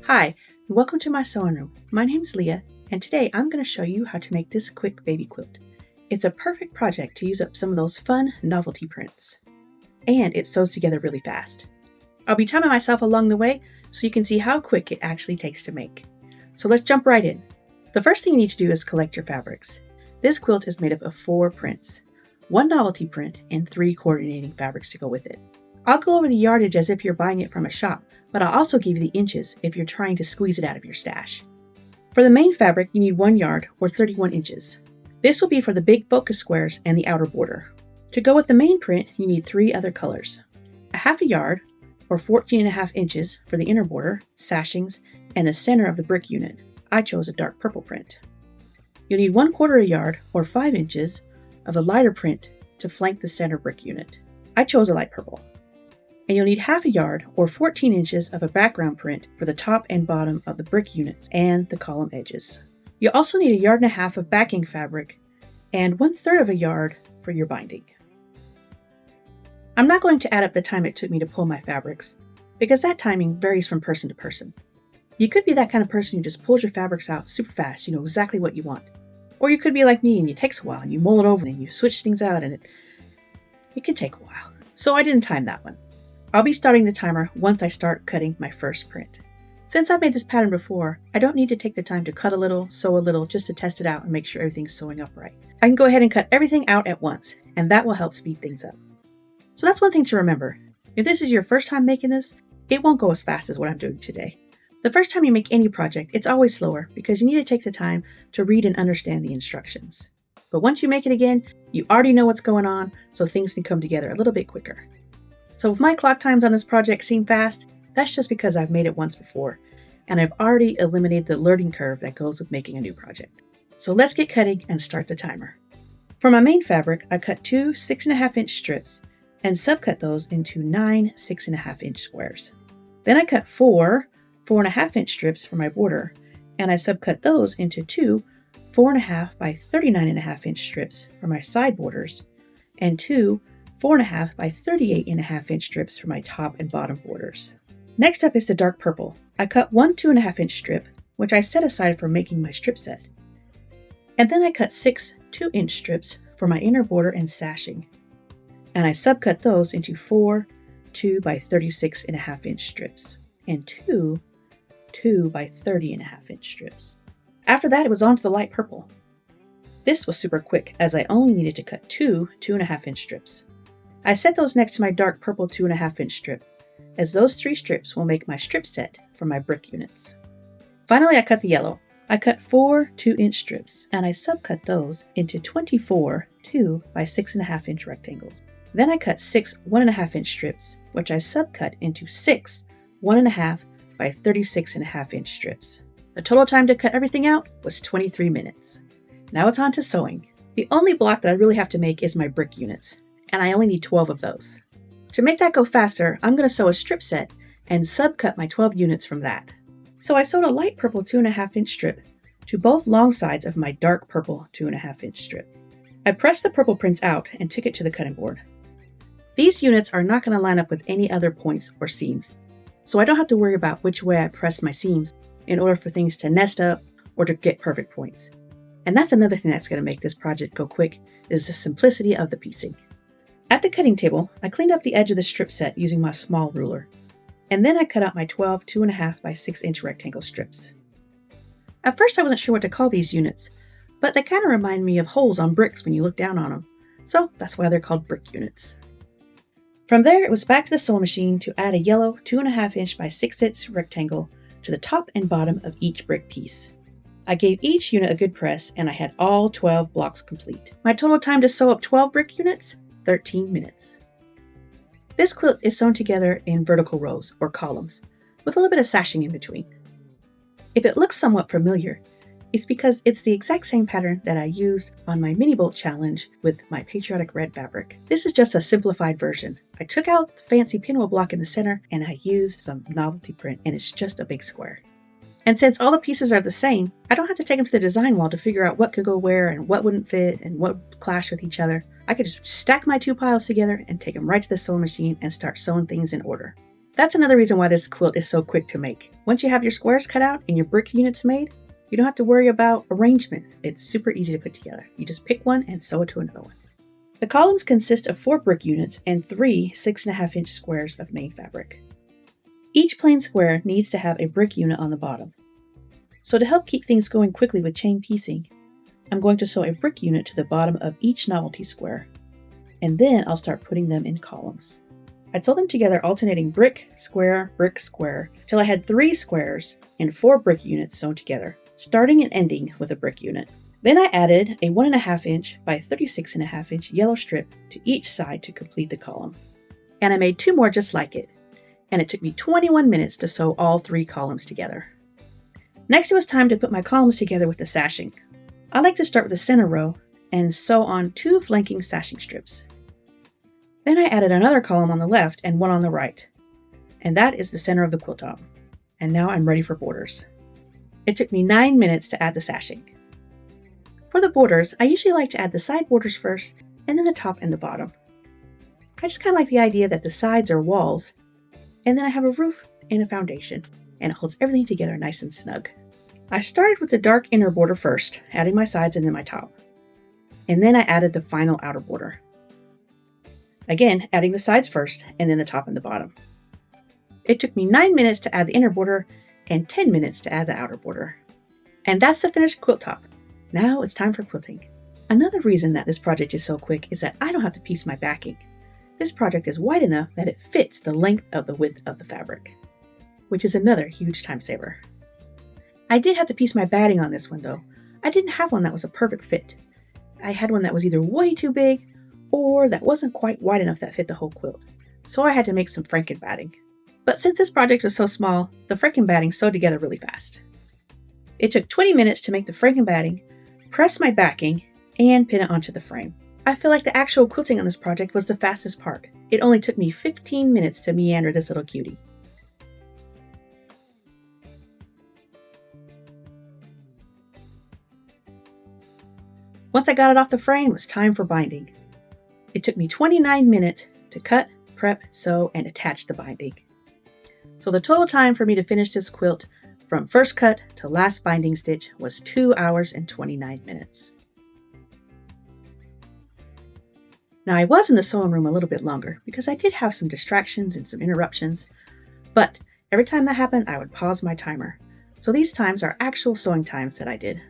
Hi, and welcome to my sewing room. My name's Leah, and today I'm going to show you how to make this quick baby quilt. It's a perfect project to use up some of those fun novelty prints. And it sews together really fast. I'll be timing myself along the way so you can see how quick it actually takes to make. So let's jump right in. The first thing you need to do is collect your fabrics. This quilt is made up of 4 prints, 1 novelty print, and 3 coordinating fabrics to go with it. I'll go over the yardage as if you're buying it from a shop, but I'll also give you the inches if you're trying to squeeze it out of your stash. For the main fabric, you need 1 yard or 31 inches. This will be for the big focus squares and the outer border. To go with the main print, you need 3 other colors. A half a yard or 14.5 inches for the inner border, sashings, and the center of the brick unit. I chose a dark purple print. You'll need 1/4 a yard or 5 inches of a lighter print to flank the center brick unit. I chose a light purple. And you'll need half a yard or 14 inches of a background print for the top and bottom of the brick units and the column edges. You'll also need 1.5 yards of backing fabric and 1/3 of a yard for your binding. I'm not going to add up the time it took me to pull my fabrics, because that timing varies from person to person. You could be that kind of person who just pulls your fabrics out super fast, you know exactly what you want. Or you could be like me and it takes a while and you mull it over and you switch things out and it can take a while. So I didn't time that one. I'll be starting the timer once I start cutting my first print. Since I've made this pattern before, I don't need to take the time to cut a little, sew a little, just to test it out and make sure everything's sewing up right. I can go ahead and cut everything out at once, and that will help speed things up. So that's one thing to remember. If this is your first time making this, it won't go as fast as what I'm doing today. The first time you make any project, it's always slower because you need to take the time to read and understand the instructions. But once you make it again, you already know what's going on, so things can come together a little bit quicker. So if my clock times on this project seem fast, that's just because I've made it once before, and I've already eliminated the learning curve that goes with making a new project. So let's get cutting and start the timer. For my main fabric, I cut 2 6.5-inch strips and subcut those into 9 6.5-inch squares. Then I cut 4 4.5-inch strips for my border, and I subcut those into 2 4.5 by 39.5-inch strips for my side borders, and 2 4.5 by 38.5-inch strips for my top and bottom borders. Next up is the dark purple. I cut 1 2.5-inch strip, which I set aside for making my strip set. And then I cut 6 2-inch strips for my inner border and sashing. And I subcut those into 4 2 by 36.5-inch strips and 2 2 by 30.5-inch strips. After that, it was on to the light purple. This was super quick as I only needed to cut 2 2.5-inch strips. I set those next to my dark purple 2.5-inch strip, as those 3 strips will make my strip set for my brick units. Finally, I cut the yellow. I cut 4 2-inch strips, and I subcut those into 24 2 by 6.5-inch rectangles. Then I cut 6 1.5-inch strips, which I subcut into 6 1.5 by 36.5-inch strips. The total time to cut everything out was 23 minutes. Now it's on to sewing. The only block that I really have to make is my brick units, and I only need 12 of those. To make that go faster, I'm going to sew a strip set and subcut my 12 units from that. So I sewed a light purple 2.5-inch strip to both long sides of my dark purple 2.5-inch strip. I pressed the purple prints out and took it to the cutting board. These units are not going to line up with any other points or seams, so I don't have to worry about which way I press my seams in order for things to nest up or to get perfect points. And that's another thing that's going to make this project go quick, is the simplicity of the piecing. At the cutting table, I cleaned up the edge of the strip set using my small ruler, and then I cut out my 12 2.5 by 6-inch rectangle strips. At first I wasn't sure what to call these units, but they kind of remind me of holes on bricks when you look down on them, so that's why they're called brick units. From there, it was back to the sewing machine to add a yellow 2.5-inch by 6-inch rectangle to the top and bottom of each brick piece. I gave each unit a good press, and I had all 12 blocks complete. My total time to sew up 12 brick units? 13 minutes. This quilt is sewn together in vertical rows or columns with a little bit of sashing in between. If it looks somewhat familiar, it's because it's the exact same pattern that I used on my mini bolt challenge with my patriotic red fabric. This is just a simplified version. I took out the fancy pinwheel block in the center and I used some novelty print, and it's just a big square. And since all the pieces are the same, I don't have to take them to the design wall to figure out what could go where and what wouldn't fit and what would clash with each other. I could just stack my 2 piles together and take them right to the sewing machine and start sewing things in order. That's another reason why this quilt is so quick to make. Once you have your squares cut out and your brick units made, you don't have to worry about arrangement. It's super easy to put together. You just pick one and sew it to another one. The columns consist of 4 brick units and 3 6.5-inch squares of main fabric. Each plain square needs to have a brick unit on the bottom. So to help keep things going quickly with chain piecing, I'm going to sew a brick unit to the bottom of each novelty square, and then I'll start putting them in columns. I'd sew them together alternating brick, square, till I had 3 squares and 4 brick units sewn together, starting and ending with a brick unit. Then I added a 1.5-inch by 36.5-inch yellow strip to each side to complete the column. And I made 2 more just like it, and it took me 21 minutes to sew all 3 columns together. Next it was time to put my columns together with the sashing. I like to start with the center row and sew on 2 flanking sashing strips. Then I added another column on the left and one on the right, and that is the center of the quilt top. And now I'm ready for borders. It took me 9 minutes to add the sashing. For the borders, I usually like to add the side borders first and then the top and the bottom. I just kind of like the idea that the sides are walls, and then I have a roof and a foundation, and it holds everything together nice and snug. I started with the dark inner border first, adding my sides and then my top. And then I added the final outer border. Again, adding the sides first, and then the top and the bottom. It took me 9 minutes to add the inner border, and 10 minutes to add the outer border. And that's the finished quilt top. Now it's time for quilting. Another reason that this project is so quick is that I don't have to piece my backing. This project is wide enough that it fits the length of the width of the fabric, which is another huge time saver. I did have to piece my batting on this one though. I didn't have one that was a perfect fit. I had one that was either way too big or that wasn't quite wide enough that fit the whole quilt. So I had to make some franken batting. But since this project was so small, the franken batting sewed together really fast. It took 20 minutes to make the franken batting, press my backing, and pin it onto the frame. I feel like the actual quilting on this project was the fastest part. It only took me 15 minutes to meander this little cutie. Once I got it off the frame, it was time for binding. It took me 29 minutes to cut, prep, sew, and attach the binding. So the total time for me to finish this quilt from first cut to last binding stitch was 2 hours and 29 minutes. Now I was in the sewing room a little bit longer because I did have some distractions and some interruptions, but every time that happened I would pause my timer. So these times are actual sewing times that I did.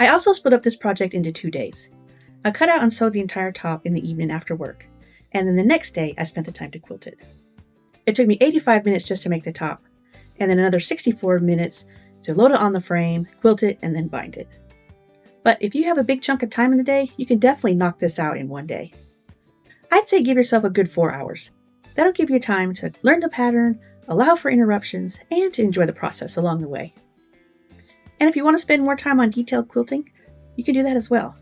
I also split up this project into 2 days. I cut out and sewed the entire top in the evening after work, and then the next day I spent the time to quilt it. It took me 85 minutes just to make the top, and then another 64 minutes to load it on the frame, quilt it, and then bind it. But if you have a big chunk of time in the day, you can definitely knock this out in one day. I'd say give yourself a good 4 hours. That'll give you time to learn the pattern, allow for interruptions, and to enjoy the process along the way. And if you want to spend more time on detailed quilting, you can do that as well.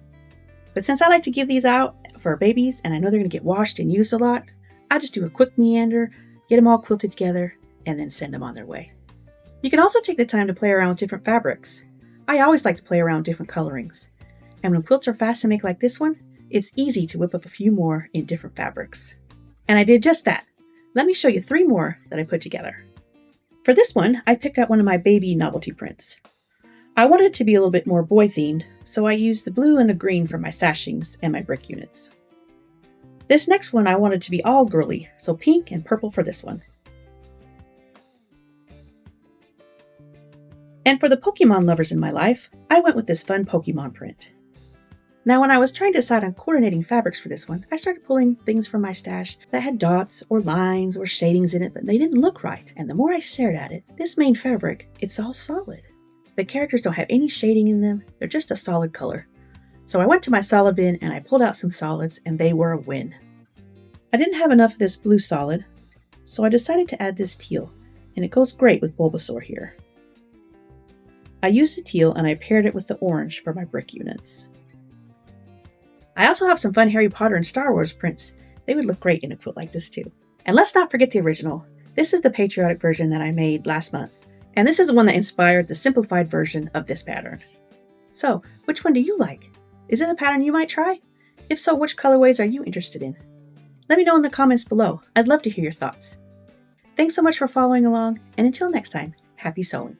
But since I like to give these out for babies, and I know they're going to get washed and used a lot, I'll just do a quick meander, get them all quilted together, and then send them on their way. You can also take the time to play around with different fabrics. I always like to play around with different colorings. And when quilts are fast to make like this one, it's easy to whip up a few more in different fabrics. And I did just that. Let me show you 3 more that I put together. For this one, I picked out one of my baby novelty prints. I wanted it to be a little bit more boy themed, so I used the blue and the green for my sashings and my brick units. This next one I wanted to be all girly, so pink and purple for this one. And for the Pokémon lovers in my life, I went with this fun Pokémon print. Now when I was trying to decide on coordinating fabrics for this one, I started pulling things from my stash that had dots or lines or shadings in it, but they didn't look right. And the more I stared at it, this main fabric, it's all solid. The characters don't have any shading in them, they're just a solid color. So I went to my solid bin and I pulled out some solids, and they were a win. I didn't have enough of this blue solid, so I decided to add this teal, and it goes great with Bulbasaur here. I used the teal and I paired it with the orange for my brick units. I also have some fun Harry Potter and Star Wars prints. They would look great in a quilt like this too. And let's not forget the original. This is the patriotic version that I made last month. And this is the one that inspired the simplified version of this pattern. So, which one do you like? Is it a pattern you might try? If so, which colorways are you interested in? Let me know in the comments below. I'd love to hear your thoughts. Thanks so much for following along, and until next time, happy sewing!